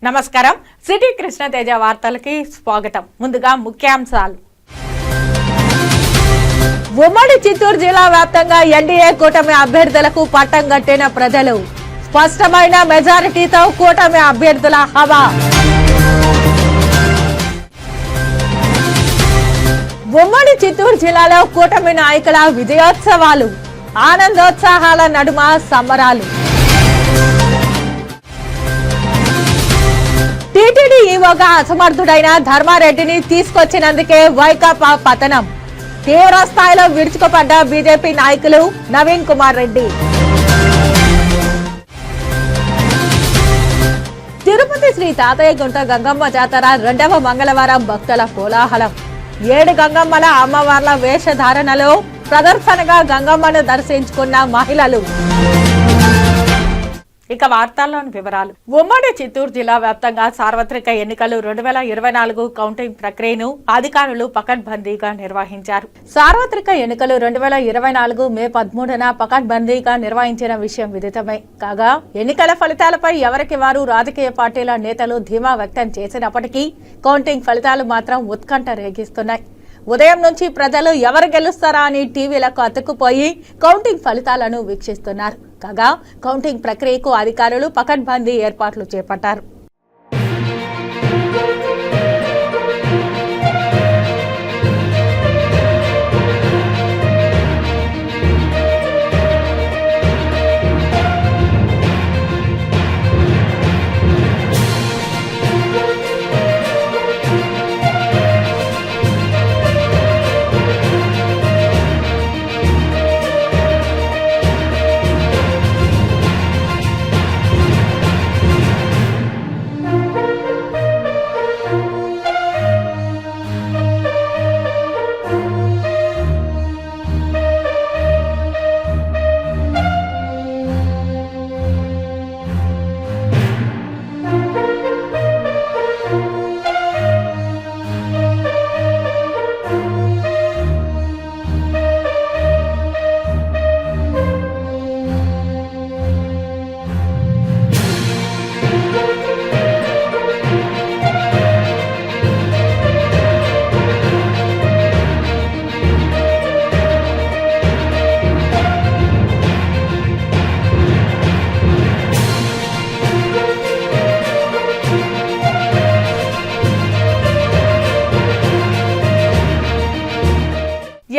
నమస్కారం. సిటీ కృష్ణ తేజ వార్తలకి స్వాగతం. ముందుగా ముఖ్యాంశాలు. ఉమ్మడి చిత్తూరు జిల్లా వ్యాప్తంగా ఎన్డీఏ కూటమి అభ్యర్థులకు పట్టం కట్టిన ప్రజలు. స్పష్టమైన మెజారిటీతో కూటమి అభ్యర్థుల హవా. ఉమ్మడి చిత్తూరు జిల్లాలో కూటమి నాయకుల విజయోత్సవాలు. ఆనందోత్సాహాల నడుమ సంబరాలు. టీటీడీ ఈవోగా అసమర్థుడైన ధర్మారెడ్డిని తీసుకొచ్చినందుకే వైకాపా పతనం. తీవ్ర స్థాయిలో విరుచుకుపడ్డ బీజేపీ నాయకులు నవీన్ కుమార్ రెడ్డి. తిరుపతి శ్రీ తాతయ్యగుంట గంగమ్మ జాతర 2వ మంగళవారం భక్తుల కోలాహలం. 7 గంగమ్మల అమ్మవార్ల వేషధారణలో ప్రదర్శనగా గంగమ్మను దర్శించుకున్న మహిళలు. ఇక వార్తల్లోని వివరాలు. ఉమ్మడి చిత్తూరు జిల్లా వ్యాప్తంగా సార్వత్రిక ఎన్నికలు 2024 కౌంటింగ్ ప్రక్రియను అధికారులు పకడ్బందీగా నిర్వహించారు. సార్వత్రిక ఎన్నికలు 2024 మే 13న పకడ్బందీగా నిర్వహించిన విషయం విదితమే. కాగా ఎన్నికల ఫలితాలపై ఎవరికి వారు రాజకీయ పార్టీల నేతలు ధీమా వ్యక్తం చేసినప్పటికీ కౌంటింగ్ ఫలితాలు మాత్రం ఉత్కంఠ రేగిస్తున్నాయి. ఉదయం నుంచి ప్రజలు ఎవరు గెలుస్తారా అని టీవీలకు అతుక్కుపోయి కౌంటింగ్ ఫలితాలను వీక్షిస్తున్నారు. కాగా కౌంటింగ్ ప్రక్రియకు అధికారులు పకడ్బందీ ఏర్పాట్లు చేపట్టారు.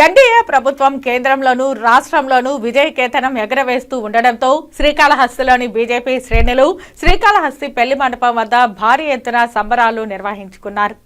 ఎన్డీఏ ప్రభుత్వం కేంద్రంలోనూ రాష్ట్రంలోనూ విజయకేతనం ఎగరవేస్తూ ఉండడంతో శ్రీకాళహస్తిలోని బీజేపీ శ్రేణులు శ్రీకాళహస్తి పెళ్లి మండపం వద్ద భారీ ఎత్తున సంబరాలు నిర్వహించుకున్నారు.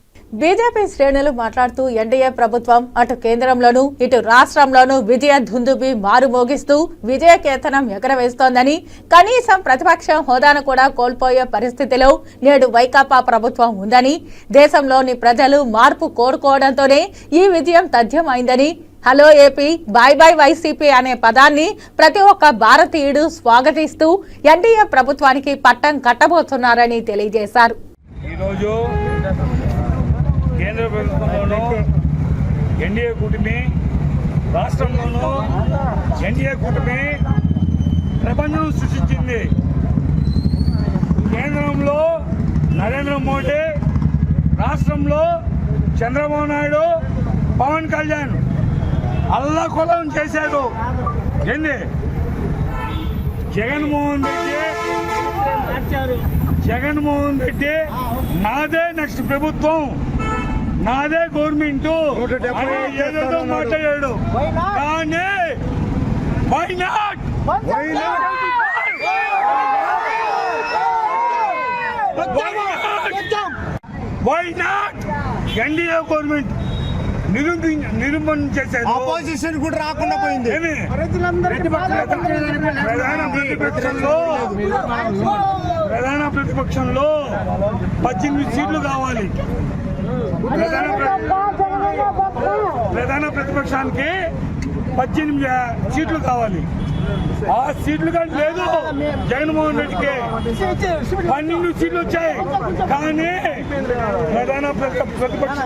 బీజేపీ శ్రేణులు మాట్లాడుతూ ఎన్డీఏ ప్రభుత్వం అటు కేంద్రంలోనూ ఇటు రాష్ట్రంలోనూ విజయ దుందుబి మారుమోగిస్తూ విజయకేతనం ఎగరవేస్తోందని, కనీసం ప్రతిపక్ష హోదాను కూడా కోల్పోయే పరిస్థితిలో నేడు వైకాపా ప్రభుత్వం ఉందని, దేశంలోని ప్రజలు మార్పు కోరుకోవడంతోనే ఈ విజయం తథ్యమైందని, hello AP bye bye YCP అనే పదాన్ని ప్రతి ఒక్క భారతీయుడు స్వాగతిస్తూ ఎన్డీఏ ప్రభుత్వానికి పట్టం కట్టబోతున్నారని తెలియజేశారు. కేంద్ర ప్రభుత్వంలోనూ ఎన్డీఏ కూటమి, రాష్ట్రంలోనూ ఎన్డీఏ కూటమి ప్రపంచం సృష్టించింది. కేంద్రంలో నరేంద్ర మోడీ, రాష్ట్రంలో చంద్రబాబు నాయుడు, పవన్ కళ్యాణ్ అల్లకొలం చేశాడు. ఏంది జగన్మోహన్ రెడ్డి నాదే నెక్స్ట్ ప్రభుత్వం, నాదే గవర్నమెంట్ ఏదేదో మాట్లాడాడు. కానీ వై నాట్ ఎన్డీఏ గవర్నమెంట్ నిరూపణ చేశారు. ఆపోజిషన్ కూడా రాకుండా పోయింది. ప్రధాన ప్రతిపక్షంలో 18 సీట్లు కావాలి. ప్రధాన ప్రతిపక్షానికి 18 సీట్లు కావాలి. ఆ సీట్లు కానీ లేదు. జగన్మోహన్ రెడ్డికి 12 సీట్లు వచ్చాయి. కానీ ప్రధాన ప్రతిపక్ష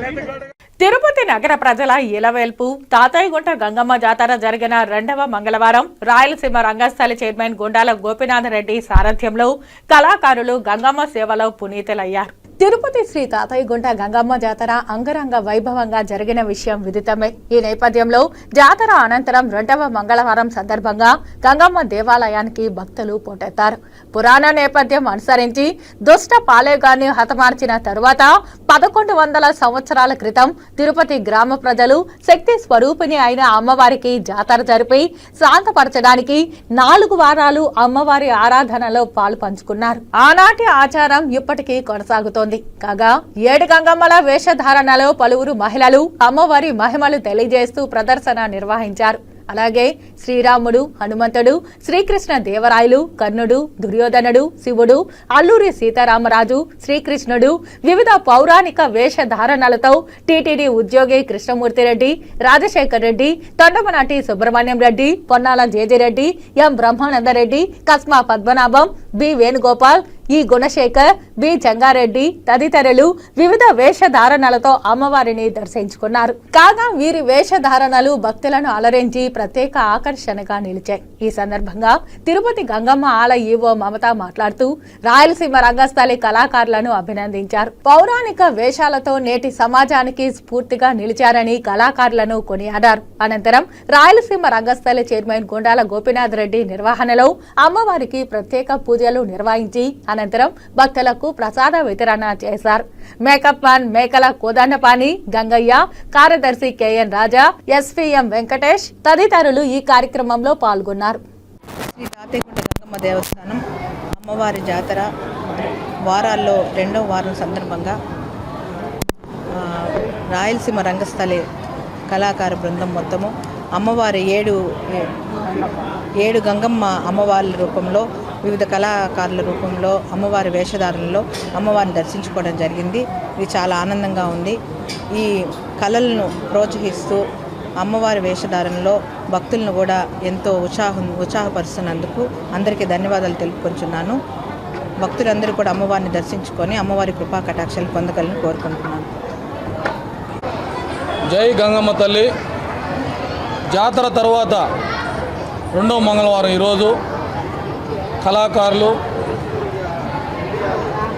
తిరుపతి నగర ప్రజల ఇలవేల్పు తాతయ్యగుంట గంగమ్మ జాతర జరిగిన 2వ మంగళవారం రాయలసీమ రంగస్థలి చైర్మన్ గుండాల గోపీనాథ్ రెడ్డి సారథ్యంలో కళాకారులు గంగమ్మ సేవలో పునీతులయ్యారు. తిరుపతి శ్రీ తాతయ్యగుంట గంగమ్మ జాతర అంగరంగ వైభవంగా జరిగిన విషయం విదితమే. ఈ నేపథ్యంలో జాతర అనంతరం 2వ మంగళవారం సందర్భంగా గంగమ్మ దేవాలయానికి భక్తులు పోటెత్తారు. పురాణ నేపథ్యం అనుసరించి దుష్ట పాలేగాన్ని హతమార్చిన తరువాత 1100 సంవత్సరాల క్రితం తిరుపతి గ్రామ ప్రజలు శక్తి స్వరూపిణి అయిన అమ్మవారికి జాతర జరిపి శాంతపరచడానికి 4 వారాలు అమ్మవారి ఆరాధనలో పాలు పంచుకున్నారు. ఆనాటి ఆచారం ఇప్పటికీ కొనసాగుతోంది. కాగా 7 గంగమ్మల వేషధారణలో పలువురు మహిళలు అమ్మవారి మహిమలు తెలియజేస్తూ ప్రదర్శన నిర్వహించారు. అలాగే శ్రీరాముడు, హనుమంతుడు, శ్రీకృష్ణ దేవరాయలు, కర్ణుడు, దుర్యోధనుడు, శివుడు, అల్లూరి సీతారామరాజు, శ్రీకృష్ణుడు వివిధ పౌరాణిక వేషధారణలతో టీటీడీ ఉద్యోగి కృష్ణమూర్తిరెడ్డి, రాజశేఖర్ రెడ్డి, తొండమనాటి సుబ్రహ్మణ్యం రెడ్డి, పొన్నాల జేజేరెడ్డి, ఎం బ్రహ్మానందరెడ్డి, కస్మా పద్మనాభం, బి వేణుగోపాల్, ఈ గుణశేఖర్, బి చెంగారెడ్డి తదితరులు వివిధ వేషధారణలతో అమ్మవారిని దర్శించుకున్నారు. కాగా వీరి వేషధారణలు భక్తులను అలరించి ప్రత్యేక ఆకర్షణగా నిలిచాయి. ఈ సందర్భంగా తిరుపతి గంగమ్మ ఆలయ ఈవో మమత మాట్లాడుతూ రాయలసీమ రంగస్థలి కళాకారులను అభినందించారు. పౌరాణిక వేషాలతో నేటి సమాజానికి స్ఫూర్తిగా నిలిచారని కళాకారులను కొనియాడారు. అనంతరం రాయలసీమ రంగస్థలి చైర్మన్ గుండాల గోపీనాథ్ రెడ్డి నిర్వహణలో అమ్మవారికి ప్రత్యేక పూజలు నిర్వహించి అనంతరం భక్తులకు ప్రసాద వితరణ చేశారు. మేకప్ మ్యాన్ మేకల కోదండపాణి గంగయ్య, కార్యదర్శి కెఎన్ రాజా, ఎస్పీఎం వెంకటేష్ తదితరులు ఈ కార్యక్రమంలో పాల్గొన్నారు. శ్రీ తాతయ్యగుంట గంగమ్మ దేవస్థానం అమ్మవారి జాతర వారాల్లో 2వ వారం సందర్భంగా రాయలసీమ రంగస్థలి కళాకార బృందం మొత్తము అమ్మవారి 7 గంగమ్మ అమ్మవార్ల రూపంలో వివిధ కళాకారుల రూపంలో అమ్మవారి వేషధారణలో అమ్మవారిని దర్శించుకోవడం జరిగింది. ఇది చాలా ఆనందంగా ఉంది. ఈ కళలను ప్రోత్సహిస్తూ అమ్మవారి వేషధారణలో భక్తులను కూడా ఎంతో ఉత్సాహపరుస్తున్నందుకు అందరికీ ధన్యవాదాలు తెలుపుకొంచున్నాను. భక్తులందరూ కూడా అమ్మవారిని దర్శించుకొని అమ్మవారి కృపా కటాక్షాలు పొందగలని కోరుకుంటున్నాను. జై గంగమ్మ తల్లి. జాతర తర్వాత 2వ మంగళవారం ఈరోజు కళాకారులు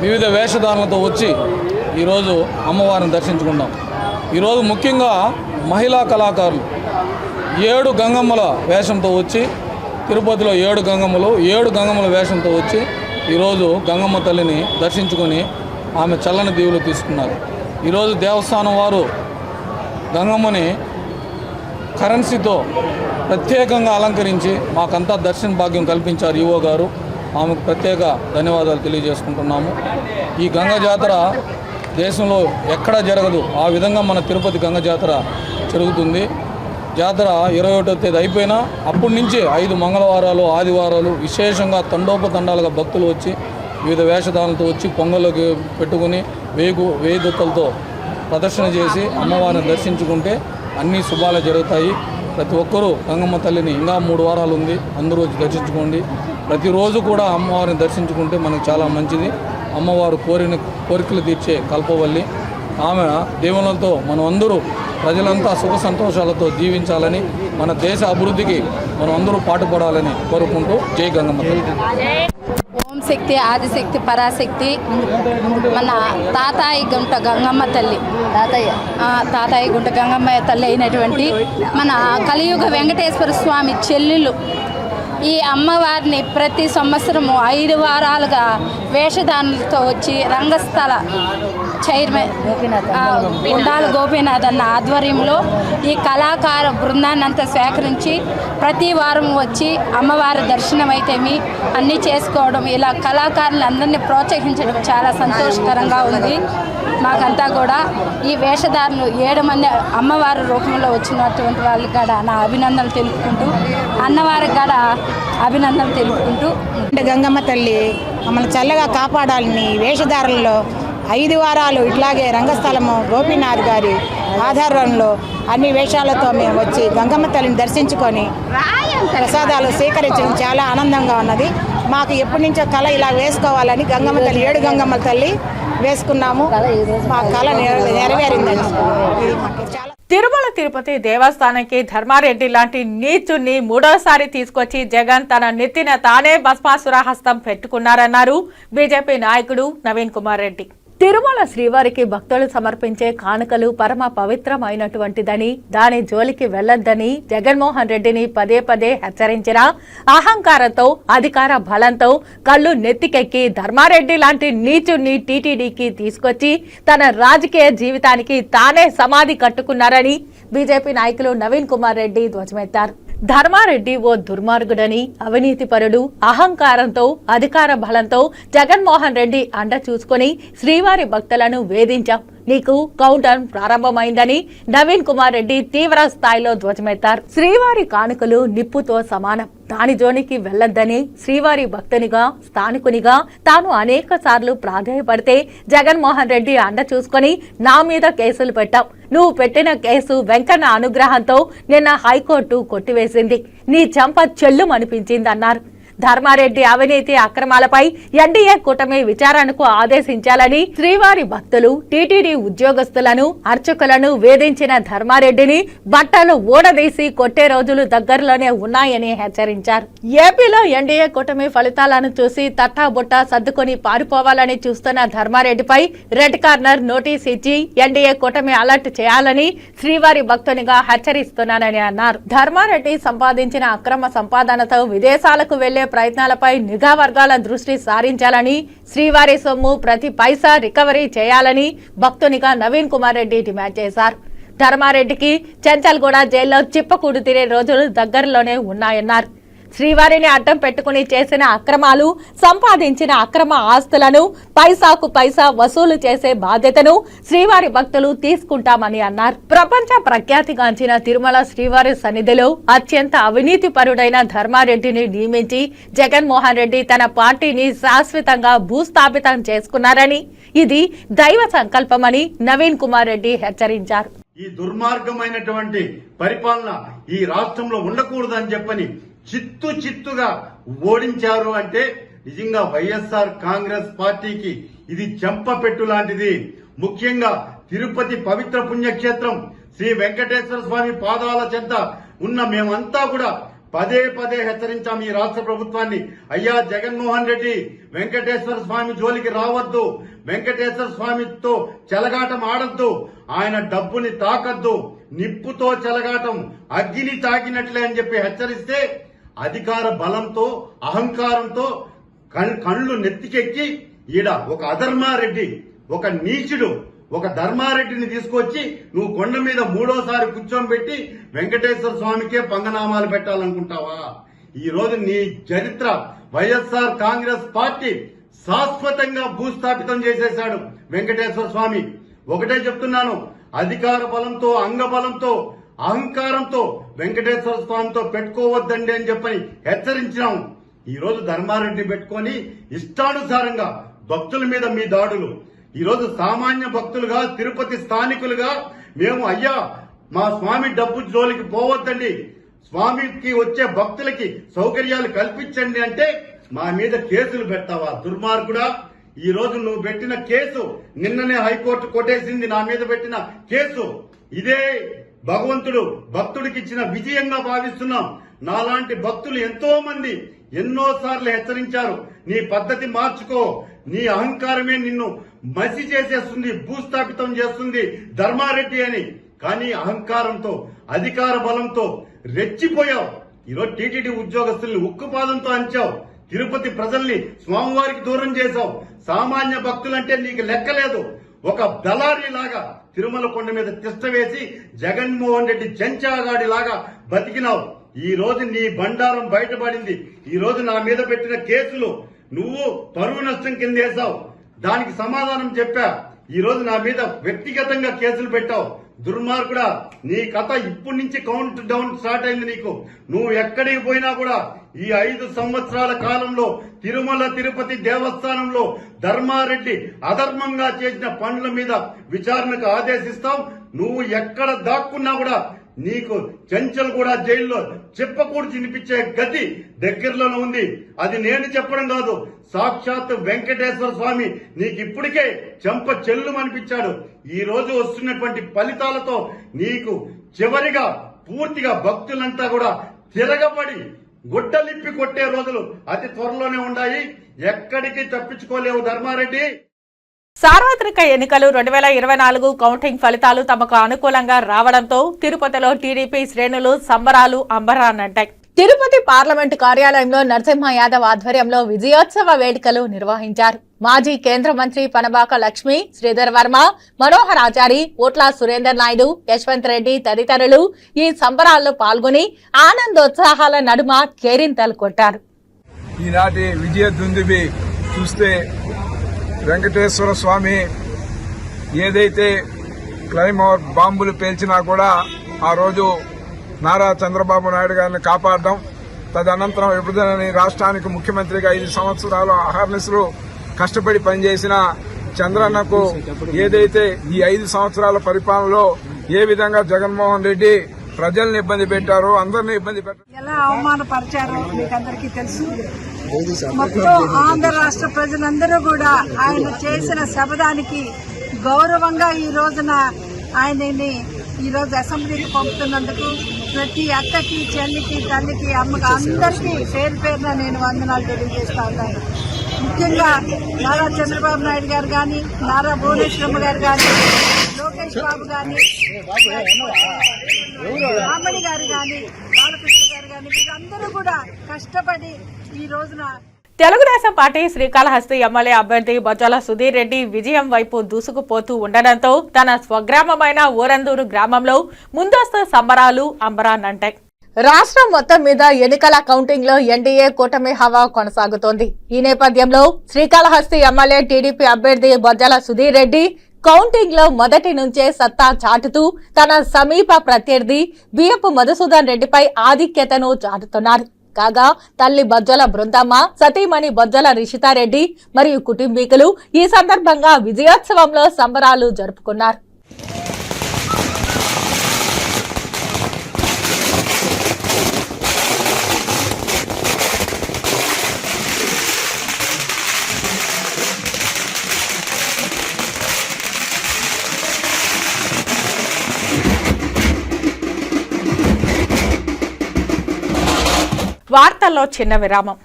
వివిధ వేషధారణలతో వచ్చి ఈరోజు అమ్మవారిని దర్శించుకున్నాం. ఈరోజు ముఖ్యంగా మహిళా కళాకారులు 7 గంగమ్మల వేషంతో వచ్చి తిరుపతిలో 7 గంగమ్మల వేషంతో వచ్చి ఈరోజు గంగమ్మ తల్లిని దర్శించుకొని ఆమె చల్లని దీవులు తీసుకున్నారు. ఈరోజు దేవస్థానం వారు గంగమ్మని కరెన్సీతో ప్రత్యేకంగా అలంకరించి మాకంతా దర్శన భాగ్యం కల్పించారు ఈవో గారు. ఆమెకు ప్రత్యేక ధన్యవాదాలు తెలియజేసుకుంటున్నాము. ఈ గంగ జాతర దేశంలో ఎక్కడా జరగదు, ఆ విధంగా మన తిరుపతి గంగ జాతర జరుగుతుంది. జాతర 21వ తేదీ అయిపోయినా అప్పటి నుంచి 5 మంగళవారాలు ఆదివారాలు విశేషంగా తండోపతండాలుగా భక్తులు వచ్చి వివిధ వేషధారణలతో వచ్చి పొంగల్లోకి పెట్టుకుని వేయి దుక్కలతో ప్రదర్శన చేసి అమ్మవారిని దర్శించుకుంటే అన్ని శుభాలు జరుగుతాయి. ప్రతి ఒక్కరూ గంగమ్మ తల్లిని ఇంకా 3 వారాలు ఉంది, అందరూ వచ్చి దర్శించుకోండి. ప్రతిరోజు కూడా అమ్మవారిని దర్శించుకుంటే మనకు చాలా మంచిది. అమ్మవారు కోరికలు తీర్చే కల్పవల్లి. ఆమె దేవులతో మనం అందరూ ప్రజలంతా సుఖ సంతోషాలతో జీవించాలని, మన దేశ అభివృద్ధికి మనం అందరూ పాటుపడాలని కోరుకుంటూ జై గంగమ్మ తల్లి. ఓం శక్తి, ఆదిశక్తి, పరాశక్తి మన తాతయ్యగుంట గంగమ్మ తల్లి తాతయ్యగుంట గంగమ్మ తల్లి అయినటువంటి మన కలియుగ వెంకటేశ్వర స్వామి చెల్లెలు ఈ అమ్మవారిని ప్రతి సంవత్సరము 5 వారాలుగా వేషధారణలతో వచ్చి రంగస్థల చైర్మన్ గుండాల గోపీనాథ్ అన్న ఆధ్వర్యంలో ఈ కళాకార బృందాన్ని అంతా సేకరించి ప్రతి వారం వచ్చి అమ్మవారి దర్శనం అయితేమి అన్నీ చేసుకోవడం, ఇలా కళాకారులు అందరినీ ప్రోత్సహించడం చాలా సంతోషకరంగా ఉంది. మాకంతా కూడా ఈ వేషధారులు 7 మంది అమ్మవారి రూపంలో వచ్చినటువంటి వాళ్ళకి కూడా నా అభినందనలు తెలుపుకుంటూ అన్నవారికి కూడా అభినందనలు తెలుపుకుంటూ గంగమ్మ తల్లి మమ్మల్ని చల్లగా కాపాడాలని వేషధారణలో 5 వారాలు ఇట్లాగే రంగస్థలము గోపీనాథ్ గారి ఆధారంలో అన్ని వేషాలతో మేము వచ్చి గంగమ్మ తల్లిని దర్శించుకొని ప్రసాదాలు స్వీకరించడం చాలా ఆనందంగా ఉన్నది. మాకు ఎప్పటి నుంచో కళ ఇలా వేసుకోవాలని గంగమ్మ తల్లి 7 గంగమ్మ తల్లి వేసుకున్నాము. మా కళ నెరవేరిందండి. ఇది మాకు చాలా తిరుమల తిరుపతి దేవస్థానానికి ధర్మారెడ్డి లాంటి నీచుణ్ణి 3వసారి తీసుకొచ్చి జగన్ తన నెత్తిన తానే భస్మాసుర హస్తం పెట్టుకున్నారన్నారు బీజేపీ నాయకుడు నవీన్ కుమార్ రెడ్డి. తిరుమల శ్రీవారికి భక్తులు సమర్పించే కానుకలు పరమ పవిత్రమైనటువంటిదని, దాని జోలికి వెళ్లొద్దని జగన్మోహన్ రెడ్డిని పదే పదే హెచ్చరించిన అహంకారంతో, అధికార బలంతో కళ్ళు నెత్తికెక్కి ధర్మారెడ్డి లాంటి నీచుణ్ణి టీటీడీకి తీసుకొచ్చి తన రాజకీయ జీవితానికి తానే సమాధి కట్టుకున్నారని బీజేపీ నాయకులు నవీన్ కుమార్ రెడ్డి ధ్వజమెత్తారు. ధర్మారెడ్డి ఓ దుర్మార్గుడని, అవినీతిపరుడు, అహంకారంతో, అధికార బలంతో జగన్మోహన్ రెడ్డి అండ చూసుకుని శ్రీవారి భక్తులను వేధించాం, నీకు కౌంటర్ ప్రారంభమైందని నవీన్ కుమార్ రెడ్డి తీవ్ర స్థాయిలో ధ్వజమెత్తారు. శ్రీవారి కానుకలు నిప్పుతో సమానం, దాని జోనికి వెళ్లొద్దని శ్రీవారి భక్తునిగా, స్థానికునిగా తాను అనేక సార్లు ప్రాధాయపడితే జగన్మోహన్ రెడ్డి అండ చూసుకుని నా మీద కేసులు పెట్టావు. నువ్వు పెట్టిన కేసు వెంకన్న అనుగ్రహంతో నిన్న హైకోర్టు కొట్టివేసింది. నీ చెంప చెల్లుమనిపించిందన్నారు. ధర్మారెడ్డి అవినీతి అక్రమాలపై ఎన్డీఏ కూటమి విచారణకు ఆదేశించాలని శ్రీవారి భక్తులు, టీటీడీ ఉద్యోగస్తులను, అర్చకులను వేధించిన ధర్మారెడ్డిని బట్టలు ఊడదీసి కొట్టే రోజులు దగ్గరలోనే ఉన్నాయని హెచ్చరించారు. ఏపీలో ఎన్డీఏ కూటమి ఫలితాలను చూసి తట్టాబుట్ట సర్దుకొని పారిపోవాలని చూస్తున్న ధర్మారెడ్డిపై రెడ్ కార్నర్ నోటీస్ ఇచ్చి ఎన్డీఏ కూటమి అలర్ట్ చేయాలని శ్రీవారి భక్తునిగా హెచ్చరిస్తున్నానని అన్నారు. ధర్మారెడ్డి సంపాదించిన అక్రమ సంపాదనతో విదేశాలకు వెళ్లే ప్రయత్నాలపై నిఘా వర్గాల దృష్టి సారించాలని, శ్రీవారి సొమ్ము ప్రతి పైసా రికవరీ చేయాలని భక్తునిగా నవీన్ కుమార్ రెడ్డి డిమాండ్ చేశారు. ధర్మారెడ్డికి చెంచల్గూడ జైల్లో చిప్పకూడు తినే రోజులు దగ్గరలోనే ఉన్నాయన్నారు. శ్రీవారిని అడ్డం పెట్టుకుని చేసిన అక్రమాలు, సంపాదించిన అక్రమ ఆస్తులను పైసాకు పైసా వసూలు చేసే బాధ్యతను శ్రీవారి భక్తులు తీసుకుంటామని అన్నారు. ప్రపంచ ప్రఖ్యాతిగాంచిన తిరుమల శ్రీవారి సన్నిధిలో అత్యంత అవినీతి పరుడైన ధర్మారెడ్డిని నియమించి జగన్మోహన్ రెడ్డి తన పార్టీని శాశ్వతంగా భూస్థాపితం చేసుకున్నారని, ఇది దైవ సంకల్పమని నవీన్ కుమార్ రెడ్డి హెచ్చరించారు. ఈ దుర్మార్గమైనటువంటి పరిపాలన ఈ రాష్ట్రంలో ఉండకూడదని చెప్పని చిత్తుగా ఓడించారు అంటే నిజంగా వైఎస్ఆర్ కాంగ్రెస్ పార్టీకి ఇది చెంపపెట్టు లాంటిది. ముఖ్యంగా తిరుపతి పవిత్ర పుణ్యక్షేత్రం శ్రీ వెంకటేశ్వర స్వామి పాదాల చెంత ఉన్న మేమంతా కూడా పదే హెచ్చరించాం ఈ రాష్ట్ర ప్రభుత్వాన్ని. అయ్యా జగన్మోహన్ రెడ్డి, వెంకటేశ్వర స్వామి జోలికి రావద్దు, వెంకటేశ్వర స్వామితో చెలగాటం ఆడద్దు, ఆయన డబ్బుని తాకద్దు, నిప్పుతో చెలగాటం అగ్గిని తాకినట్లే అని చెప్పి హెచ్చరిస్తే అధికార బలంతో, అహంకారంతో కళ్ళు నెత్తికెక్కి ఈడ ఒక అధర్మారెడ్డి, ఒక నీచుడు, ఒక ధర్మారెడ్డిని తీసుకొచ్చి నువ్వు కొండ మీద 3వసారి కూర్చోబెట్టి వెంకటేశ్వర స్వామికే పంగనామాలు పెట్టాలనుకుంటావా? ఈ రోజు నీ చరిత్ర వైఎస్ఆర్ కాంగ్రెస్ పార్టీ శాశ్వతంగా భూస్థాపితం చేసేశాడు వెంకటేశ్వర స్వామి. ఒకటే చెప్తున్నాను, అధికార బలంతో, అంగబలంతో, అహంకారంతో వెంకటేశ్వర స్వామితో పెట్టుకోవద్దండి అని చెప్పని హెచ్చరించినాం. ఈ రోజు ధర్మారెడ్డి పెట్టుకొని ఇష్టానుసారంగా భక్తుల మీద మీ దాడులు. ఈ రోజు సామాన్య భక్తులుగా, తిరుపతి స్థానికులుగా మేము అయ్యా మా స్వామి డబ్బు జోలికి పోవద్దండి, స్వామికి వచ్చే భక్తులకి సౌకర్యాలు కల్పించండి అంటే మా మీద కేసులు పెడతావా దుర్మార్గుడా? ఈ రోజు నువ్వు పెట్టిన కేసు నిన్ననే హైకోర్టు కొట్టేసింది. నా మీద పెట్టిన కేసు ఇదే భగవంతుడు భక్తుడికి ఇచ్చిన విజయంగా భావిస్తున్నాం. నాలాంటి భక్తులు ఎంతో మంది ఎన్నోసార్లు హెచ్చరించారు, నీ పద్ధతి మార్చుకో, నీ అహంకారమే నిన్ను మసి చేసేస్తుంది, భూస్థాపితం చేస్తుంది ధర్మారెడ్డి అని. కానీ అహంకారంతో, అధికార బలంతో రెచ్చిపోయావు. ఈరోజు టీటీడీ ఉద్యోగస్తుల్ని ఉక్కుపాదంతో అంచావు, తిరుపతి ప్రజల్ని స్వామివారికి దూరం చేశావు. సామాన్య భక్తులంటే నీకు లెక్కలేదు. ఒక దళారీ లాగా తిరుమల కొండ మీద తిష్ట వేసి జగన్మోహన్ రెడ్డి చెంచాగాడి లాగా బతికినావు. ఈ రోజు నీ బండారం బయటపడింది. ఈ రోజు నా మీద పెట్టిన కేసులు నువ్వు పరువు నష్టం కింద వేశావు, దానికి సమాధానం చెప్పా. ఈ రోజు నా మీద వ్యక్తిగతంగా కేసులు పెట్టావు. దుర్మార్గుడా, నీ కథ ఇప్పటి నుంచి కౌంట్ డౌన్ స్టార్ట్ అయింది నీకు. నువ్వు ఎక్కడికి పోయినా కూడా ఈ 5 సంవత్సరాల కాలంలో తిరుమల తిరుపతి దేవస్థానంలో ధర్మారెడ్డి అధర్మంగా చేసిన పనుల మీద విచారణకు ఆదేశిస్తాం. నువ్వు ఎక్కడ దాక్కున్నా కూడా నీకు చెంచల్ కూడా జైల్లో చెప్పకూడదు వినిపించే గతి దగ్గరలోనే ఉంది. అది నేను చెప్పడం కాదు, సాక్షాత్ వెంకటేశ్వర స్వామి నీకు ఇప్పటికే చెంప చెల్లు అనిపించాడు. ఈ రోజు వస్తున్నటువంటి ఫలితాలతో నీకు చివరిగా పూర్తిగా భక్తులంతా కూడా తిరగబడి గుడ్డలిప్పి కొట్టే రోజులు అతి త్వరలోనే ఉన్నాయి. ఎక్కడికి తప్పించుకోలేవు ధర్మారెడ్డి. సార్వత్రిక ఎన్నికలు 2024 కౌంటింగ్ ఫలితాలు తమకు అనుకూలంగా రావడంతో తిరుపతిలో టీడీపీ శ్రేణులు సంబరాలు అంబరాన్నంటాయి. తిరుపతి పార్లమెంటు కార్యాలయంలో నరసింహ యాదవ్ ఆధ్వర్యంలో విజయోత్సవ వేడుకలు నిర్వహించారు. మాజీ కేంద్ర మంత్రి పనబాక లక్ష్మి, శ్రీధర్ వర్మ, మనోహర్ ఆచారి, ఓట్ల సురేందర్ నాయుడు, యశ్వంత్ రెడ్డి తదితరులు ఈ సంబరాల్లో పాల్గొని ఆనందోత్సాహాల నడుమ కేరింతలు కొట్టారు. ఈనాటి విజయ దుందుబి చూస్తే వెంకటేశ్వర స్వామి ఏదైతే క్లైమోర్ బాంబులు పేల్చినా కూడా ఆ రోజు నారా చంద్రబాబు నాయుడు గారిని కాపాడడం, తదనంతరం విభజనని రాష్ట్రానికి ముఖ్యమంత్రిగా 5 సంవత్సరాలు అహర్నిశలు కష్టపడి పనిచేసిన చంద్రన్నకు ఏదైతే ఈ 5 సంవత్సరాల పరిపాలనలో ఏ విధంగా జగన్మోహన్ రెడ్డి ప్రజల్ని ఇబ్బంది పెట్టారో, అందరినీ ఇబ్బంది పెట్టారు, ఎలా అవమానపరిచారో మీకు అందరికీ తెలుసు. మొత్తం ఆంధ్ర రాష్ట్ర ప్రజలందరూ కూడా ఆయన చేసిన శబదానికి గౌరవంగా ఈ రోజున ఆయనని ఈ రోజు అసెంబ్లీకి పంపుతున్నందుకు ప్రతి అక్కకి, చెల్లికి, తల్లికి, అమ్మకి అందరికీ పేరు పేరున నేను వందనాలు తెలియజేస్తా ఉన్నాను. ముఖ్యంగా నారా చంద్రబాబు నాయుడు గారు కానీ, నారా భువనేశ్వరమ్మ గారు కానీ, లోకేష్ బాబు గాని, రామణి గారు కానీ, బాలకృష్ణ గారు కానీ, వీరందరూ కూడా కష్టపడి ఈ రోజున తెలుగుదేశం పార్టీ శ్రీకాళహస్తి ఎమ్మెల్యే అభ్యర్థి బొజ్జల సుధీర్ రెడ్డి విజయం వైపు దూసుకుపోతూ ఉండడంతో తన స్వగ్రామమైన ఊరందూరు గ్రామంలో ముందస్తు సంబరాలు అంబరాన్నంటాయి. రాష్ట్రం మొత్తం మీద ఎన్నికల కౌంటింగ్ లో ఎన్డీఏ కూటమి హవా కొనసాగుతోంది. ఈ నేపథ్యంలో శ్రీకాళహస్తి ఎమ్మెల్యే టీడీపీ అభ్యర్థి బొజ్జల సుధీర్ రెడ్డి కౌంటింగ్ లో మొదటి నుంచే సత్తా చాటుతూ తన సమీప ప్రత్యర్థి బియ్యపు మధుసూదన్ రెడ్డిపై ఆధిక్యతను చాటుతున్నారు. కాగా తల్లి బొజ్జల బృందమ్మ, సతీమణి బొజ్జల రిషితారెడ్డి మరియు కుటుంబీకులు ఈ సందర్భంగా విజయోత్సవంలో సంబరాలు జరుపుకున్నారు. వార్తల్లో చిన్న విరామం.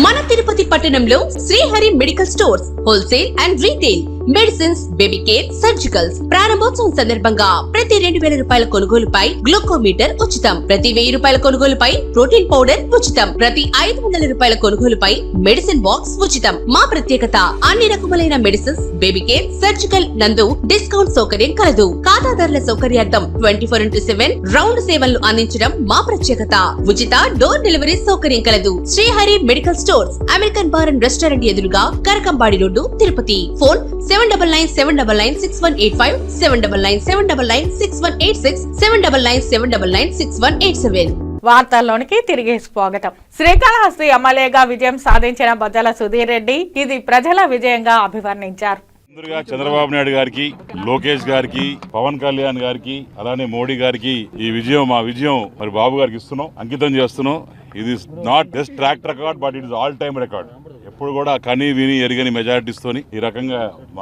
మన తిరుపతి పట్టణంలో Srihari medical stores wholesale and retail medicines, baby care, surgicals ప్రారంభోత్సవం సందర్భంగా ప్రతి 2000 రూపాయల కొనుగోలుపై గ్లూకోమీటర్ ఉచితం, ప్రతి 1000 రూపాయల కొనుగోలుపై ప్రోటీన్ పౌడర్ ఉచితం, ప్రతి 500 రూపాయల కొనుగోలుపై మెడిసిన్ బాక్స్ ఉచితం. మా ప్రత్యేకత అన్ని రకములైన మెడిసిన్స్, బేబీ కేర్, సర్జికల్ నందు డిస్కౌంట్ సౌకర్యం కలదు. ఖాతాదారుల సౌకర్యార్థం 24/7 రౌండ్ సేవలను అందించడం మా ప్రత్యేకత. ఉచిత డోర్ డెలివరీ సౌకర్యం కలదు. Srihari medical stores, American bar and restaurant ఎదురుగా కరకంబాడి రోడ్డు, తిరుపతి. ఫోన్ 7997996185, 7997996186, 7997996187. వార్తల్లోనికి తిరిగి స్వాగతం. శ్రీకాళహస్తి ఎమ్మెల్యేగా విజయం సాధించిన బొజ్జల సుధీర్ రెడ్డి ఇది ప్రజల విజయంగా అభివర్ణించారు. ముందుగా చంద్రబాబు నాయుడు గారికి, లోకేష్ గారికి, పవన్ కళ్యాణ్ గారికి, అలానే మోడీ గారికి ఈ విజయం, మా విజయం మరి బాబు గారికి ఇస్తున్నాం, అంకితం చేస్తున్నాం. ఇది not just track record, but it is all time record. ఎప్పుడు కూడా కని విని ఎరగని మెజారిటీస్తోని ఈ రకంగా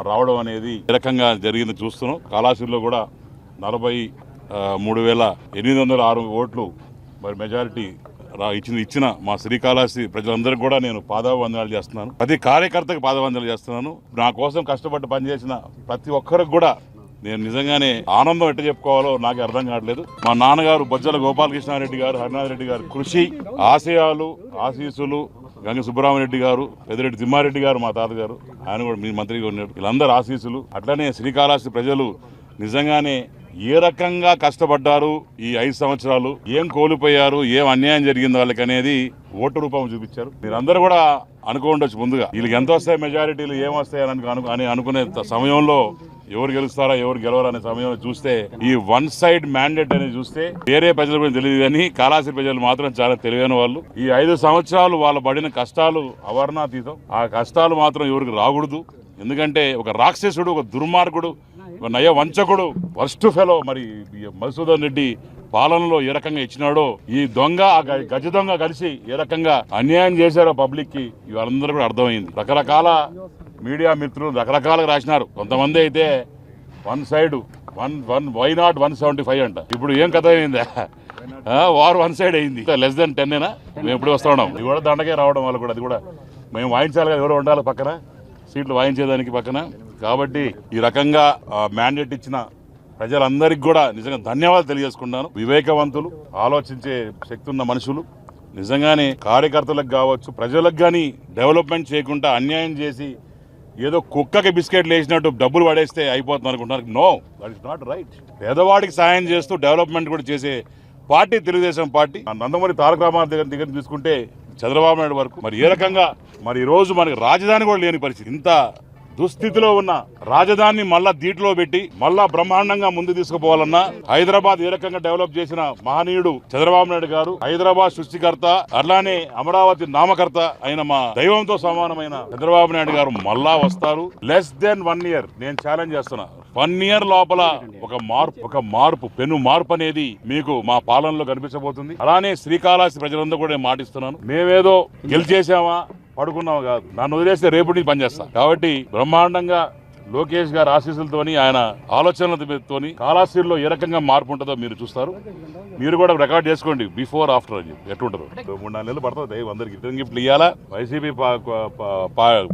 రావడం అనేది ఈ రకంగా జరిగింది చూస్తున్నాం. కాళాశ్రీలో కూడా 43,806 ఓట్లు మరి మెజారిటీ ఇచ్చిన మా శ్రీకాళహస్తి ప్రజలందరికీ కూడా నేను పాదాభివందనాలు చేస్తున్నాను. ప్రతి కార్యకర్తకు పాదాభివందనాలు చేస్తున్నాను. నా కోసం కష్టపడి పనిచేసిన ప్రతి ఒక్కరికి కూడా నేను నిజంగానే ఆనందం ఎట్ట చెప్పుకోవాలో నాకు అర్థం కావట్లేదు. మా నాన్నగారు బొజ్జల గోపాలకృష్ణారెడ్డి గారు, హరినాథ్ రెడ్డి గారు కృషి, ఆశయాలు, ఆశీస్సులు, గంగ సుబ్బరామరెడ్డి గారు, పెద్దిరెడ్డి తిమ్మారెడ్డి గారు మా తాతగారు, ఆయన కూడా మీ మంత్రిగా ఉన్నాడు, వీళ్ళందరూ ఆశీస్సులు. అట్లనే శ్రీకాళహస్తి ప్రజలు నిజంగానే ఏ రకంగా కష్టపడ్డారు, ఈ 5 సంవత్సరాలు ఏం కోల్పోయారు, ఏం అన్యాయం జరిగింది వాళ్ళకి అనేది ఓటు రూపం చూపించారు. మీరందరూ కూడా అనుకోండొచ్చు ముందుగా వీళ్ళకి ఎంత వస్తాయి మెజారిటీలు, ఏం వస్తాయని అనుకునే సమయంలో ఎవరు గెలుస్తారా ఎవరు గెలవరా అనే సమయంలో చూస్తే ఈ 1 సైడ్ మ్యాండేట్ అనేది చూస్తే వేరే ప్రజల గురించి తెలియదు, కానీ కాళాశ్రీ ప్రజలు మాత్రం చాలా తెలివైన వాళ్ళు. ఈ 5 సంవత్సరాలు వాళ్ళు పడిన కష్టాలు అవర్ణాతీతం. ఆ కష్టాలు మాత్రం ఎవరికి రాకూడదు. ఎందుకంటే ఒక రాక్షసుడు, ఒక దుర్మార్గుడు, ఒక నయ వంచకుడు, వర్స్ట్ ఫెలో మరి మధుసూదన్ రెడ్డి పాలనలో ఏ రకంగా ఇచ్చినాడో ఈ దొంగ గజ దొంగ కలిసి ఏ రకంగా అన్యాయం చేశారో పబ్లిక్ కి ఇవాళందరూ కూడా అర్థమైంది. రకరకాల మీడియా మిత్రులు రకరకాలుగా రాసినారు. కొంతమంది అయితే వన్ సైడ్ వై నాట్ 175 అంట. ఇప్పుడు ఏం కథ అయిందా? వార్ వన్ సైడ్ అయింది. లెస్ దెన్ 10 మేము ఎప్పుడు వస్తా ఉన్నాం. ఇది కూడా దండకే రావడం వల్ల కూడా అది కూడా మేము వాయించాలి కదా, ఎవరో ఉండాలి పక్కన సీట్లు వాయించేదానికి పక్కన. కాబట్టి ఈ రకంగా మ్యాండేట్ ఇచ్చిన ప్రజలందరికీ కూడా నిజంగా ధన్యవాదాలు తెలియజేసుకుంటాను. వివేకవంతులు, ఆలోచించే శక్తి ఉన్న మనుషులు. నిజంగానే కార్యకర్తలకు కావచ్చు, ప్రజలకు కానీ డెవలప్మెంట్ చేయకుండా అన్యాయం చేసి ఏదో కుక్కకి బిస్కెట్లు వేసినట్టు డబ్బులు పడేస్తే అయిపోతుంది అనుకుంటున్నారు. No, that is not right. పేదవాడికి సాయం చేస్తూ డెవలప్మెంట్ కూడా చేసే పార్టీ తెలుగుదేశం పార్టీ. నందమూరి తారక రామారావు దగ్గర తీసుకుంటే చంద్రబాబు నాయుడు వరకు మరి ఏ రకంగా మరి ఈ రోజు మనకి రాజధాని కూడా లేని పరిస్థితి. ఇంత దుస్థితిలో ఉన్న రాజధానిని మళ్ళా దీంట్లో పెట్టి మళ్ళా బ్రహ్మాండంగా ముందు తీసుకుపోవాలన్నా హైదరాబాద్ ఏ రకంగా డెవలప్ చేసిన మహనీయుడు చంద్రబాబు నాయుడు గారు, హైదరాబాద్ సృష్టికర్త, అట్లానే అమరావతి నామకర్త అయిన మా దైవంతో సమానమైన చంద్రబాబు నాయుడు గారు మళ్ళా వస్తారు. లెస్ దెన్ 1 year నేను ఛాలెంజ్ చేస్తున్నా. 1 year లోపల ఒక మార్పు పెను మార్పు అనేది మీకు మా పాలనలో కనిపించబోతుంది. అలానే శ్రీకాళహస్తి ప్రజలందరూ కూడా మాటిస్తున్నాను. మేమేదో గెలిచేసామా పడుకున్నాం కాదు, నన్ను వదిలేస్తే రేపు నుంచి పనిచేస్తా. కాబట్టి బ్రహ్మాండంగా లోకేష్ గారి ఆశీస్సులతోని ఆయన ఆలోచనలతోని కాళహస్తిలో ఏ రకంగా మార్పు ఉంటుందో మీరు చూస్తారు. మీరు కూడా రికార్డ్ చేసుకోండి బిఫోర్ ఆఫ్టర్ అని ఎట్లుంటుందో. 3-4 నెలలు పడుతుంది అందరికి రిటర్న్ గిఫ్ట్లు ఇవ్వాలా. వైసీపీ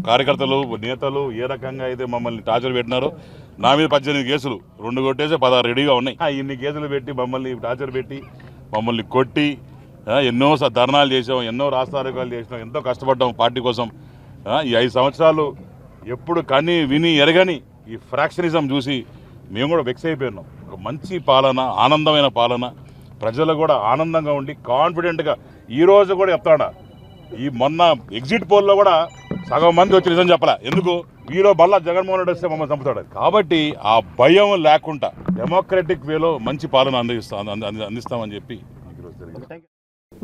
కార్యకర్తలు నేతలు ఏ రకంగా అయితే మమ్మల్ని టార్చర్ పెట్టినారో, నా మీద 18 కేసులు 2 కొట్టేసి 16 రెడీగా ఉన్నాయి. ఇన్ని కేసులు పెట్టి మమ్మల్ని టార్చర్ పెట్టి మమ్మల్ని కొట్టి ఎన్నో ధర్నాలు చేసాం, ఎన్నో రాస్తారోకాలు చేసాం, ఎంతో కష్టపడ్డాం పార్టీ కోసం. ఈ 5 సంవత్సరాలు ఎప్పుడు కని విని ఎరగని ఈ ఫ్రాక్షనిజం చూసి మేము కూడా వెక్స్ అయిపోయినాం. ఒక మంచి పాలన, ఆనందమైన పాలన, ప్రజలు కూడా ఆనందంగా ఉండి కాన్ఫిడెంట్గా ఈ రోజు కూడా చెప్తాడా. ఈ మొన్న ఎగ్జిట్ పోల్లో కూడా సగం మంది వచ్చి నిజం చెప్పలే. ఎందుకు? వీలో మళ్ళా జగన్మోహన్ రెడ్డి వస్తే మమ్మల్ని చంపుతాడు. కాబట్టి ఆ భయం లేకుండా డెమోక్రటిక్ వేలో మంచి పాలన అందిస్తామని చెప్పి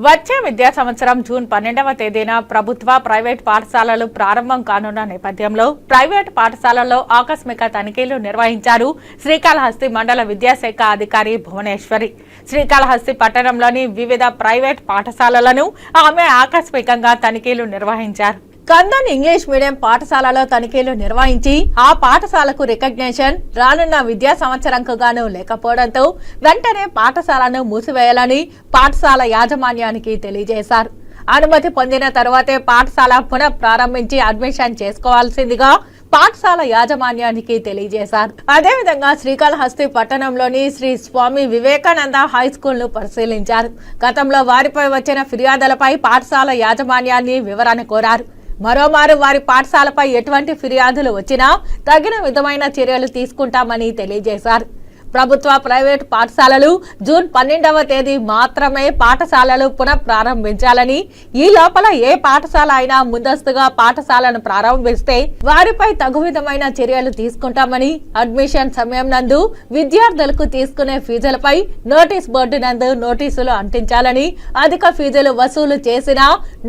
వచ్చే విద్యా సంవత్సరం జూన్ 12వ తేదీన ప్రభుత్వ, ప్రైవేట్ పాఠశాలలు ప్రారంభం కానున్న నేపథ్యంలో ప్రైవేట్ పాఠశాలల్లో ఆకస్మిక తనిఖీలు నిర్వహించారు శ్రీకాళహస్తి మండల విద్యాశాఖ అధికారి భువనేశ్వరి. శ్రీకాళహస్తి పట్టణంలోని వివిధ ప్రైవేట్ పాఠశాలలను ఆమె ఆకస్మికంగా తనిఖీలు నిర్వహించారు. కందన్ ఇంగ్లీష్ మీడియం పాఠశాలలో తనిఖీలు నిర్వహించి ఆ పాఠశాలకు రికగ్నేషన్ రానున్న విద్యా సంవత్సరంకు గాను లేకపోవడంతో వెంటనే పాఠశాలను మూసివేయాలని పాఠశాల యాజమాన్యానికి తెలియజేశారు. అనుమతి పొందిన తర్వాతే పాఠశాల పునః ప్రారంభించి అడ్మిషన్ చేసుకోవాల్సిందిగా పాఠశాల యాజమాన్యానికి తెలియజేశారు. అదేవిధంగా శ్రీకాళహస్తి పట్టణంలోని శ్రీ స్వామి వివేకానంద హై స్కూల్ ను పరిశీలించారు. గతంలో వారిపై వచ్చిన ఫిర్యాదులపై పాఠశాల యాజమాన్యాన్ని వివరణ కోరారు. మరోమారు వారి పాఠశాలపై ఎటువంటి ఫిర్యాదులు వచ్చినా తగిన విధమైన చర్యలు తీసుకుంటామని తెలియజేశారు. ప్రభుత్వ, ప్రైవేటు పాఠశాలలు జూన్ 12వ తేదీ మాత్రమే పాఠశాలలు పునః ప్రారంభించాలని, ఈ లోపల ఏ పాఠశాల అయినా ముందస్తుగా పాఠశాలను ప్రారంభిస్తే వారిపై తగు విధమైన చర్యలు తీసుకుంటామని, అడ్మిషన్ సమయం నందు విద్యార్థులకు తీసుకునే ఫీజులపై నోటీస్ బోర్డు నందు నోటీసులు అంటించాలని, అధిక ఫీజులు వసూలు చేసిన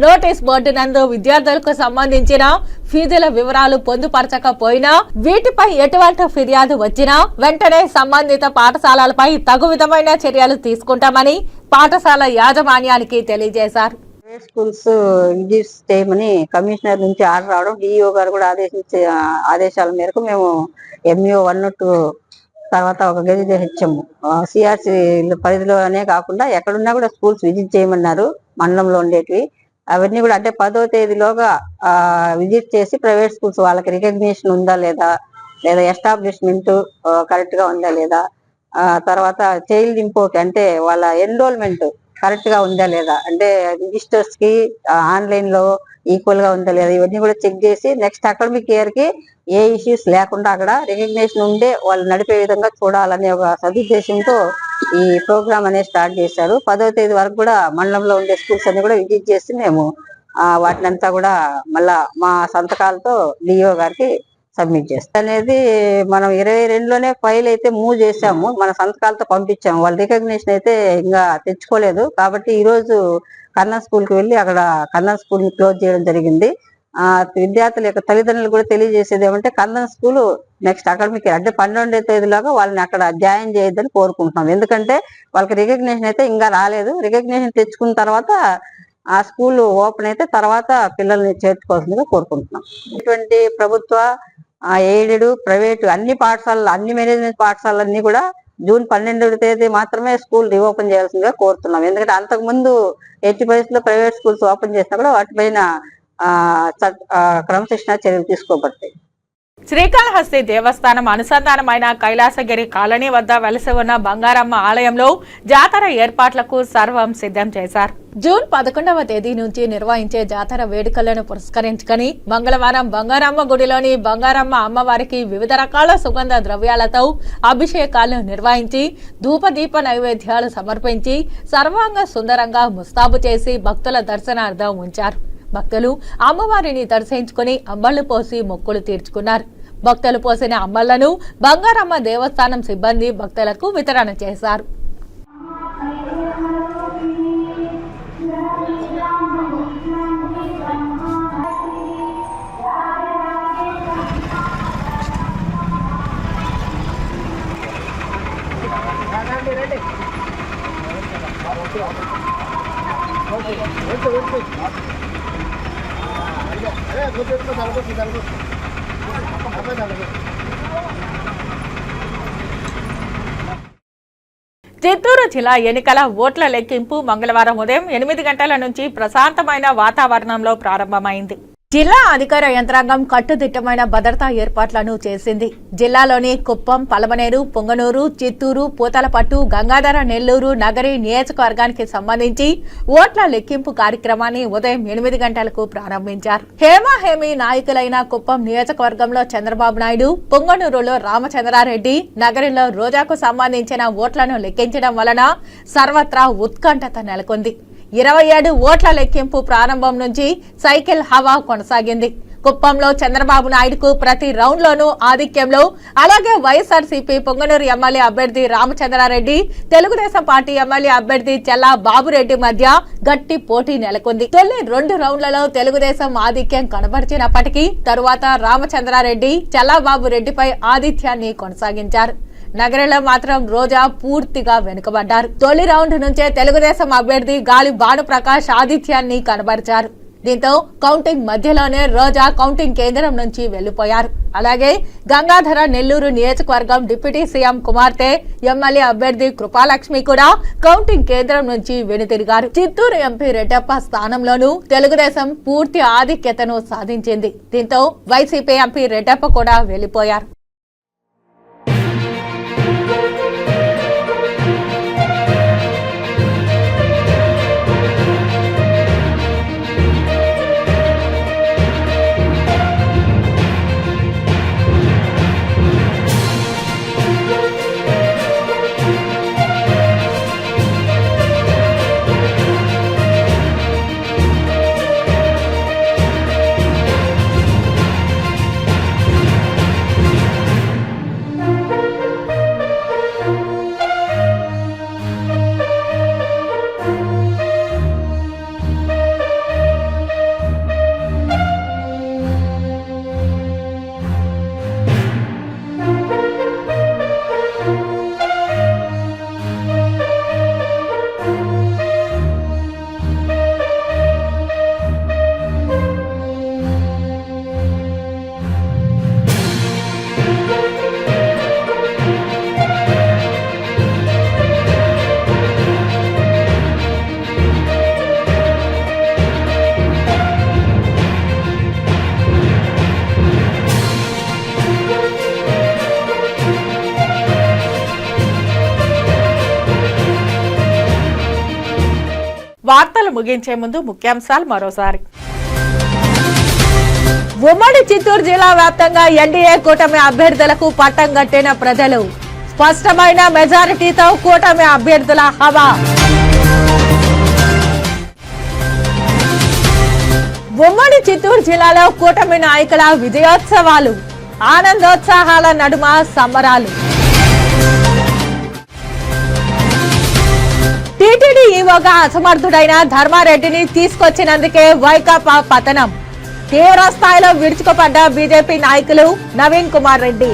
నోటీస్ బోర్డు నందు విద్యార్థులకు సంబంధించిన ఫీజుల వివరాలు పొందుపరచకపోయినా వీటిపై ఎటువంటి ఫిర్యాదు వచ్చినా వెంటనే సంబంధిత పాఠశాలలపై తగు విధమైన చర్యలు తీసుకుంటామని పాఠశాల యాజమాన్యానికి తెలియజేశారు. స్కూల్స్ విజిట్ చేయమని కమిషనర్ నుంచి ఆర్డర్ రావడం, డిఈఓ గారు కూడా ఆదేశాల మేరకు మేము ఎంఈఓ 1-2 తర్వాత ఒక గెజిట్ ఇచ్చాము. సిఆర్సి పరిధిలోనే కాకుండా ఎక్కడున్నా కూడా స్కూల్స్ విజిట్ చేయమన్నారు మండలంలో ఉండేటివి. అవన్నీ కూడా అంటే 10వ తేదీలోగా విజిట్ చేసి ప్రైవేట్ స్కూల్స్ వాళ్ళకి రికగ్నిషన్ ఉందా లేదా, లేదా ఎస్టాబ్లిష్మెంట్ కరెక్ట్ గా ఉందా లేదా, తర్వాత చైల్డ్ ఇంపోర్ట్ అంటే వాళ్ళ ఎన్రోల్మెంట్ కరెక్ట్ గా ఉందా లేదా, అంటే రిజిస్టర్స్ కి ఆన్లైన్ లో ఈక్వల్ గా ఉందా లేదా, ఇవన్నీ కూడా చెక్ చేసి నెక్స్ట్ అకాడమిక్ ఇయర్ కి ఏ ఇష్యూస్ లేకుండా అక్కడ రికగ్నిషన్ ఉండే వాళ్ళు నడిపే విధంగా చూడాలనే ఒక సదుద్దేశంతో ఈ ప్రోగ్రామ్ అనేది స్టార్ట్ చేశారు. 10వ తేదీ వరకు కూడా మండలంలో ఉండే స్కూల్స్ అన్ని కూడా విజిట్ చేసి మేము వాటినంతా కూడా మళ్ళా మా సంతకాలతో డిఓ గారికి సబ్మిట్ చేస్తాం. అనేది మనం 22లోనే ఫైల్ అయితే మూవ్ చేసాము, మన సంతకాలతో పంపించాము. వాళ్ళ రికగ్నిషన్ అయితే ఇంకా తెచ్చుకోలేదు. కాబట్టి ఈ రోజు కన్నన్ స్కూల్ కి వెళ్ళి అక్కడ కన్నన్ స్కూల్ ని క్లోజ్ చేయడం జరిగింది. విద్యార్థుల యొక్క తల్లిదండ్రులు కూడా తెలియజేసేది ఏమంటే Kannan school next academic year అంటే 12వ తేదీలోగా వాళ్ళని అక్కడ జాయిన్ చేయొద్దని కోరుకుంటున్నాం. ఎందుకంటే వాళ్ళకి రికగ్నిషన్ అయితే ఇంకా రాలేదు. రికగ్నిషన్ తెచ్చుకున్న తర్వాత ఆ స్కూల్ ఓపెన్ అయితే తర్వాత పిల్లల్ని చేర్చుకోవాల్సిందిగా కోరుకుంటున్నాం. ఇటువంటి ప్రభుత్వ ఎయిడెడ్ ప్రైవేటు అన్ని పాఠశాలలు, అన్ని మేనేజ్మెంట్ పాఠశాలన్నీ కూడా జూన్ 12వ తేదీ మాత్రమే స్కూల్ రీఓపెన్ చేయాల్సిందిగా కోరుతున్నాం. ఎందుకంటే అంతకుముందు ఎట్టి పరిస్థితుల్లో ప్రైవేట్ స్కూల్స్ ఓపెన్ చేసినా కూడా వాటిపైన క్రమశిక్షణ చర్యలు తీసుకోబడతాయి. శ్రీకాళహస్తి దేవస్థానం అనుసంధానమైన కైలాసగిరి కాలనీ వద్ద వెలసి ఉన్న బంగారమ్మ ఆలయంలో జాతర ఏర్పాట్లకు సర్వం సిద్ధం చేశారు. జూన్ 11వ తేదీ నుంచి నిర్వహించే జాతర వేడుకలను పురస్కరించుకుని మంగళవారం బంగారమ్మ గుడిలోని బంగారమ్మ అమ్మవారికి వివిధ రకాల సుగంధ ద్రవ్యాలతో అభిషేకాలు నిర్వహించి ధూపదీప నైవేద్యాలు సమర్పించి సర్వాంగ సుందరంగా ముస్తాబు చేసి భక్తుల దర్శనార్థం ఉంచారు. భక్తులు అమ్మవారిని దర్శించుకుని అంబళ్లు పోసి మొక్కులు తీర్చుకున్నారు. భక్తులు పోసిన అంబళ్లను బంగారమ్మ దేవస్థానం సిబ్బంది భక్తులకు వితరణ చేశారు. చిత్తూరు జిల్లా ఎన్నికల ఓట్ల లెక్కింపు మంగళవారం ఉదయం 8 గంటల నుంచి ప్రశాంతమైన వాతావరణంలో ప్రారంభమైంది. జిల్లా అధికార యంత్రాంగం కట్టుదిట్టమైన భద్రతా ఏర్పాట్లను చేసింది. జిల్లాలోని కుప్పం, పలమనేరు, పొంగనూరు, చిత్తూరు, పూతలపట్టు, గంగాధర, నెల్లూరు, నగరి నియోజకవర్గానికి సంబంధించి ఓట్ల లెక్కింపు కార్యక్రమాన్ని ఉదయం 8 గంటలకు ప్రారంభించారు. హేమాహేమి నాయకులైన కుప్పం నియోజకవర్గంలో చంద్రబాబు నాయుడు, పొంగనూరులో రామచంద్రారెడ్డి, నగరిలో రోజాకు సంబంధించిన ఓట్లను లెక్కించడం వలన సర్వత్రా ఉత్కంఠత నెలకొంది. 27 ఓట్ల లెక్కింపు ప్రారంభం నుంచి సైకిల్ హవా కొనసాగింది. కుప్పంలో చంద్రబాబు నాయుడుకు ప్రతి రౌండ్లోనూ ఆధిక్యంలో, అలాగే వైఎస్ఆర్సీపీ పొంగనూరు ఎమ్మెల్యే అభ్యర్థి రామచంద్రారెడ్డి, తెలుగుదేశం పార్టీ ఎమ్మెల్యే అభ్యర్థి చెల్లా బాబురెడ్డి మధ్య గట్టి పోటీ నెలకొంది. తొలి 2 రౌండ్లలో తెలుగుదేశం ఆధిక్యం కనబరిచినప్పటికీ తరువాత రామచంద్రారెడ్డి చెల్లా బాబురెడ్డిపై ఆధిత్యాన్ని కొనసాగించారు. నగరంలో మాత్రం రోజా పూర్తిగా వెనుకబడ్డారు. తొలి రౌండ్ నుంచే తెలుగుదేశం అభ్యర్థి గాలి భానుప్రకాష్ ఆధిత్యాన్ని కనబరిచారు. దీంతో కౌంటింగ్ మధ్యలోనే రోజా కౌంటింగ్ కేంద్రం నుంచి వెళ్లిపోయారు. అలాగే గంగాధర నెల్లూరు నియోజకవర్గం డిప్యూటీ సీఎం కుమార్తె ఎమ్మెల్యే అభ్యర్థి కృపాలక్ష్మి కూడా కౌంటింగ్ కేంద్రం నుంచి వెనుతిరిగారు. చిత్తూరు ఎంపీ రెడ్డప్ప స్థానంలోనూ తెలుగుదేశం పూర్తి ఆధిక్యతను సాధించింది. దీంతో వైసీపీ ఎంపీ రెడ్డప్ప కూడా వెళ్లిపోయారు. వార్తలు ముగించే ముందు ముఖ్యాంశాలు మరోసారి. ఉమ్మడి చిత్తూరు జిల్లా వ్యాప్తంగా ఎన్డీఏ కూటమి అభ్యర్థులకు పట్టం కట్టిన ప్రజలు. స్పష్టమైన మెజారిటీతో కూటమి అభ్యర్థుల హవా. ఉమ్మడి చిత్తూరు జిల్లాలో కూటమి నాయకుల విజయోత్సవాలు. ఆనందోత్సాహాల నడుమ సంబరాలు. టీటీడీ ఈవోగా అసమర్థుడైన ధర్మారెడ్డిని తీసుకొచ్చినందుకే వైకాపా పతనం. తీవ్ర స్థాయిలో విరుచుకుపడ్డ బీజేపీ నాయకులు నవీన్ కుమార్ రెడ్డి.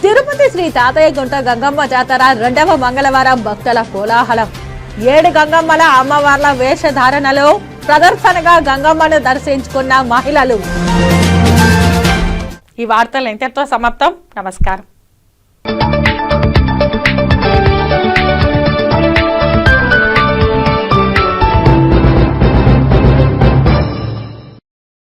తిరుపతి శ్రీ తాతయ్య గుంట గంగమ్మ జాతర 2వ మంగళవారం భక్తుల కోలాహలం. 7 గంగమ్మల అమ్మవార్ల వేషధారణలో ప్రదర్శనగా గంగమ్మను దర్శించుకున్న మహిళలు. ఈ వార్తలు ఇంతటితో సమాప్తం. నమస్కారం.